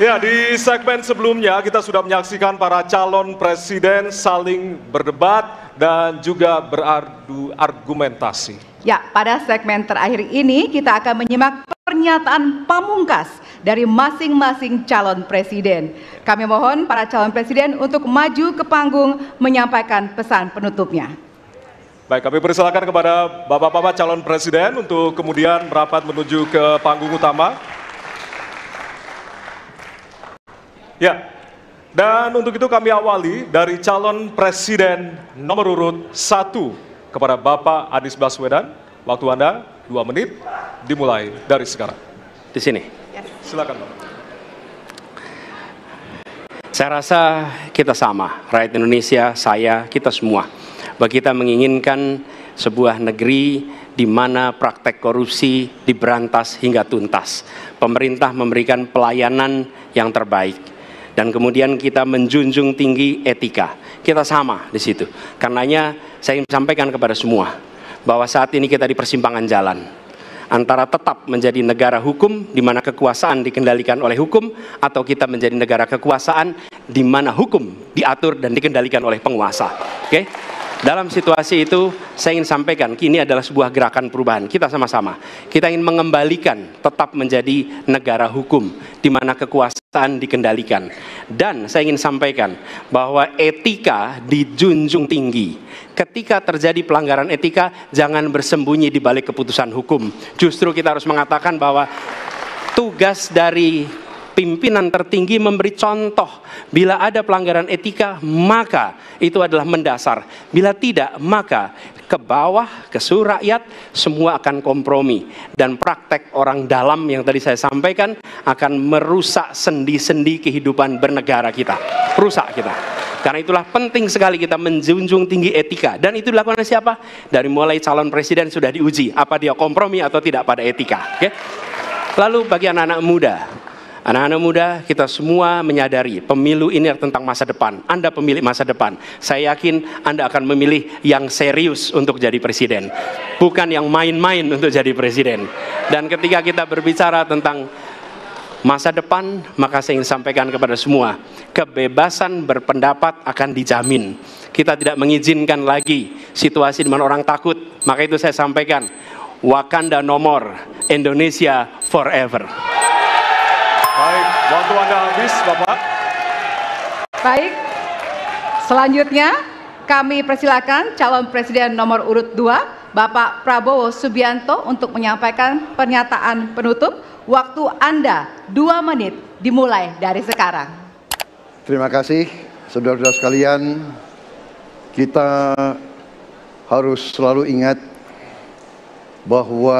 Ya, di segmen sebelumnya kita sudah menyaksikan para calon presiden saling berdebat dan juga beradu argumentasi. Ya, pada segmen terakhir ini kita akan menyimak pernyataan pamungkas dari masing-masing calon presiden. Kami mohon para calon presiden untuk maju ke panggung menyampaikan pesan penutupnya. Baik, kami persilakan kepada Bapak-Bapak calon presiden untuk kemudian merapat menuju ke panggung utama. Ya, dan untuk itu kami awali dari calon presiden nomor urut 1 kepada Bapak Anies Baswedan. Waktu Anda 2 menit, dimulai dari sekarang. Di sini. Silakan, Bapak. Saya rasa kita sama, rakyat Indonesia, saya, kita semua. Bahwa kita menginginkan sebuah negeri di mana praktek korupsi diberantas hingga tuntas. Pemerintah memberikan pelayanan yang terbaik. Dan kemudian kita menjunjung tinggi etika. Kita sama di situ. Karenanya saya ingin sampaikan kepada semua bahwa saat ini kita di persimpangan jalan antara tetap menjadi negara hukum di mana kekuasaan dikendalikan oleh hukum, atau kita menjadi negara kekuasaan di mana hukum diatur dan dikendalikan oleh penguasa. Oke? Dalam situasi itu, saya ingin sampaikan, ini adalah sebuah gerakan perubahan. Kita sama-sama. Kita ingin mengembalikan tetap menjadi negara hukum, di mana kekuasaan dikendalikan. Dan saya ingin sampaikan bahwa etika dijunjung tinggi. Ketika terjadi pelanggaran etika, jangan bersembunyi di balik keputusan hukum. Justru kita harus mengatakan bahwa tugas dari pimpinan tertinggi memberi contoh. Bila ada pelanggaran etika, maka itu adalah mendasar. Bila tidak, maka ke bawah, ke seluruh rakyat, semua akan kompromi. Dan praktek orang dalam yang tadi saya sampaikan akan merusak sendi-sendi kehidupan bernegara kita. Rusak kita. Karena itulah penting sekali kita menjunjung tinggi etika. Dan itu dilakukan oleh siapa? Dari mulai calon presiden sudah diuji. Apa dia kompromi atau tidak pada etika. Oke? Lalu bagi anak-anak muda, anak-anak muda, kita semua menyadari pemilu ini tentang masa depan. Anda pemilik masa depan. Saya yakin Anda akan memilih yang serius untuk jadi presiden, bukan yang main-main untuk jadi presiden. Dan ketika kita berbicara tentang masa depan, maka saya ingin sampaikan kepada semua, kebebasan berpendapat akan dijamin. Kita tidak mengizinkan lagi situasi di mana orang takut. Maka itu saya sampaikan, Wakanda no more, Indonesia forever. Baik, waktu Anda habis, Bapak. Baik, selanjutnya kami persilakan calon presiden nomor urut 2, Bapak Prabowo Subianto untuk menyampaikan pernyataan penutup. Waktu Anda 2 menit, dimulai dari sekarang. Terima kasih, saudara-saudara sekalian. Kita harus selalu ingat bahwa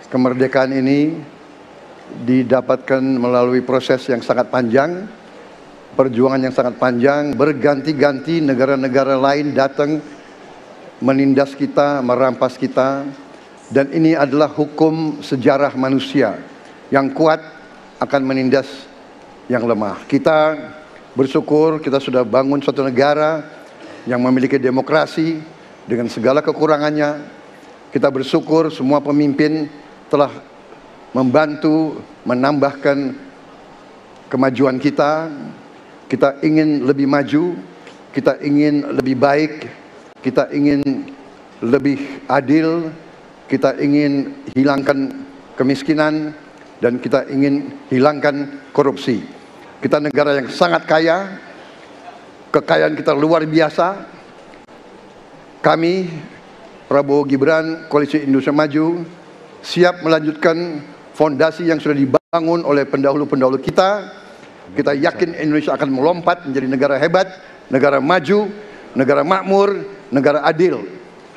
kemerdekaan ini didapatkan melalui proses yang sangat panjang, perjuangan yang sangat panjang, berganti-ganti negara-negara lain datang menindas kita, merampas kita, dan ini adalah hukum sejarah manusia. Yang kuat akan menindas yang lemah. Kita bersyukur kita sudah bangun suatu negara yang memiliki demokrasi dengan segala kekurangannya. Kita bersyukur semua pemimpin telah membantu menambahkan kemajuan kita. Kita ingin lebih maju, kita ingin lebih baik, kita ingin lebih adil, kita ingin hilangkan kemiskinan, dan kita ingin hilangkan korupsi. Kita negara yang sangat kaya, kekayaan kita luar biasa. Kami, Prabowo Gibran, Koalisi Indonesia Maju, siap melanjutkan fondasi yang sudah dibangun oleh pendahulu-pendahulu kita. Kita yakin Indonesia akan melompat menjadi negara hebat, negara maju, negara makmur, negara adil.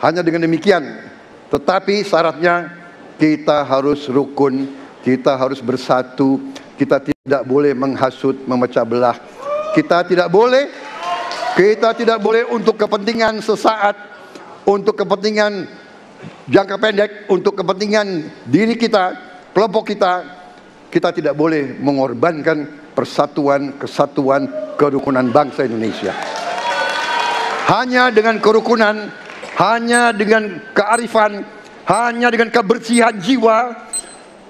Hanya dengan demikian. Tetapi syaratnya kita harus rukun, kita harus bersatu, kita tidak boleh menghasut, memecah belah. Kita tidak boleh untuk kepentingan sesaat, untuk kepentingan jangka pendek, untuk kepentingan diri kita, kelompok kita, kita tidak boleh mengorbankan persatuan, kesatuan, kerukunan bangsa Indonesia. Hanya dengan kerukunan, hanya dengan kearifan, hanya dengan kebersihan jiwa,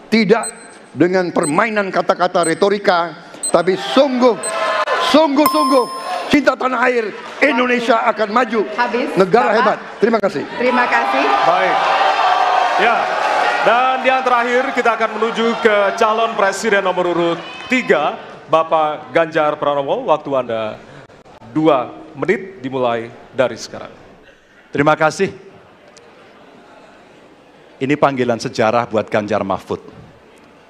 tidak dengan permainan kata-kata retorika, Tapi sungguh cinta tanah air Indonesia akan maju. Habis, Negara Bapak. hebat. Terima kasih. Terima kasih. Baik. Ya. Dan yang terakhir kita akan menuju ke calon presiden nomor urut 3, Bapak Ganjar Pranowo. Waktu Anda 2 menit dimulai dari sekarang. Terima kasih. Ini panggilan sejarah buat Ganjar Mahfud.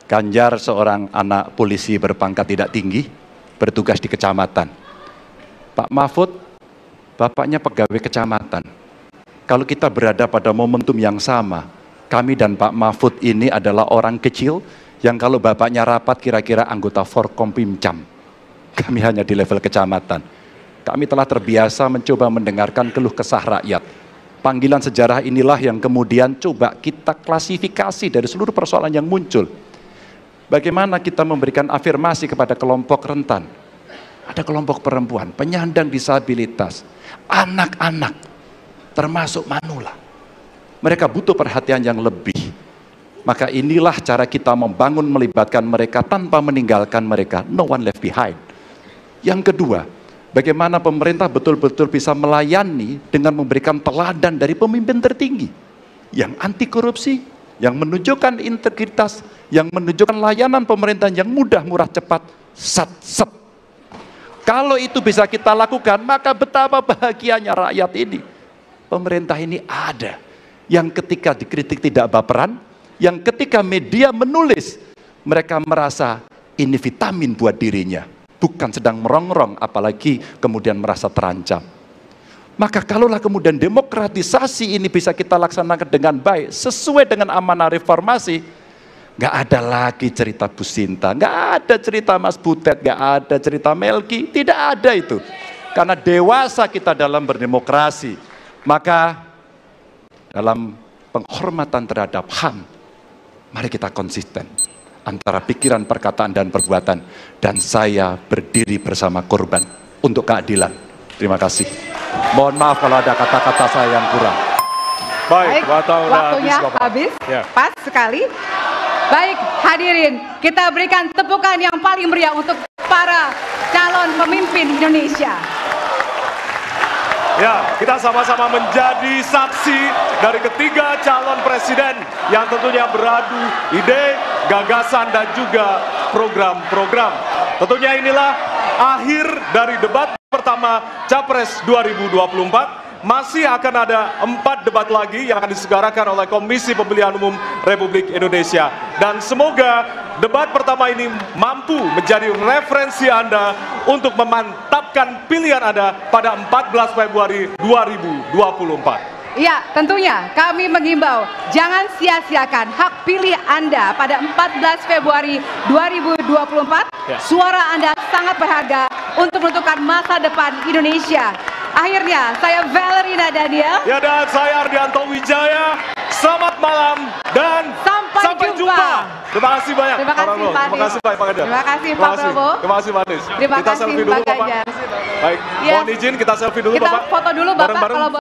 Ganjar seorang anak polisi berpangkat tidak tinggi, bertugas di kecamatan. Pak Mahfud, bapaknya pegawai kecamatan. Kalau kita berada pada momentum yang sama, kami dan Pak Mahfud ini adalah orang kecil yang kalau bapaknya rapat kira-kira anggota Forkompimcam. Kami hanya di level kecamatan. Kami telah terbiasa mencoba mendengarkan keluh kesah rakyat. Panggilan sejarah inilah yang kemudian coba kita klasifikasi dari seluruh persoalan yang muncul. Bagaimana kita memberikan afirmasi kepada kelompok rentan. Ada kelompok perempuan, penyandang disabilitas, anak-anak, termasuk manula. Mereka butuh perhatian yang lebih. Maka inilah cara kita membangun melibatkan mereka tanpa meninggalkan mereka. No one left behind. Yang kedua, bagaimana pemerintah betul-betul bisa melayani dengan memberikan teladan dari pemimpin tertinggi yang anti korupsi, yang menunjukkan integritas, yang menunjukkan layanan pemerintahan yang mudah, murah, cepat, sat. Kalau itu bisa kita lakukan, maka betapa bahagianya rakyat ini. Pemerintah ini ada yang ketika dikritik tidak baperan, yang ketika media menulis, mereka merasa ini vitamin buat dirinya. Bukan sedang merongrong, apalagi kemudian merasa terancam. Maka kalaulah kemudian demokratisasi ini bisa kita laksanakan dengan baik, sesuai dengan amanah reformasi, nggak ada lagi cerita Bu Sinta, nggak ada cerita Mas Butet, nggak ada cerita Melki, tidak ada itu. Karena dewasa kita dalam berdemokrasi, maka dalam penghormatan terhadap HAM, mari kita konsisten antara pikiran, perkataan, dan perbuatan. Dan saya berdiri bersama korban untuk keadilan. Terima kasih. Mohon maaf kalau ada kata-kata saya yang kurang. Baik, waktunya habis. Ya. Pas sekali. Baik, hadirin, kita berikan tepukan yang paling meriah untuk para calon pemimpin Indonesia. Ya, kita sama-sama menjadi saksi dari ketiga calon presiden yang tentunya beradu ide, gagasan, dan juga program-program. Tentunya inilah akhir dari debat pertama Capres 2024. Masih akan ada 4 debat lagi yang akan diselenggarakan oleh Komisi Pemilihan Umum Republik Indonesia. Dan semoga debat pertama ini mampu menjadi referensi Anda untuk memantapkan pilihan Anda pada 14 Februari 2024. Ya, tentunya kami mengimbau jangan sia-siakan hak pilih Anda pada 14 Februari 2024. Ya. Suara Anda sangat berharga untuk menentukan masa depan Indonesia. Akhirnya, saya Valerina Daniel. Ya, dan saya Ardianto Wijaya. Selamat malam dan sampai jumpa. Terima kasih banyak. Terima kasih, Pak Terima kasih Pak Ganjar. Terima kasih, Pak Prabowo. Terima kasih, Pak Anies. Terima Kita kasih, selfie dulu, Pak Bapak. Ganjar. Baik, Ya. mohon izin kita selfie dulu, Kita Bapak. foto dulu, Bapak, Bareng-bareng. kalau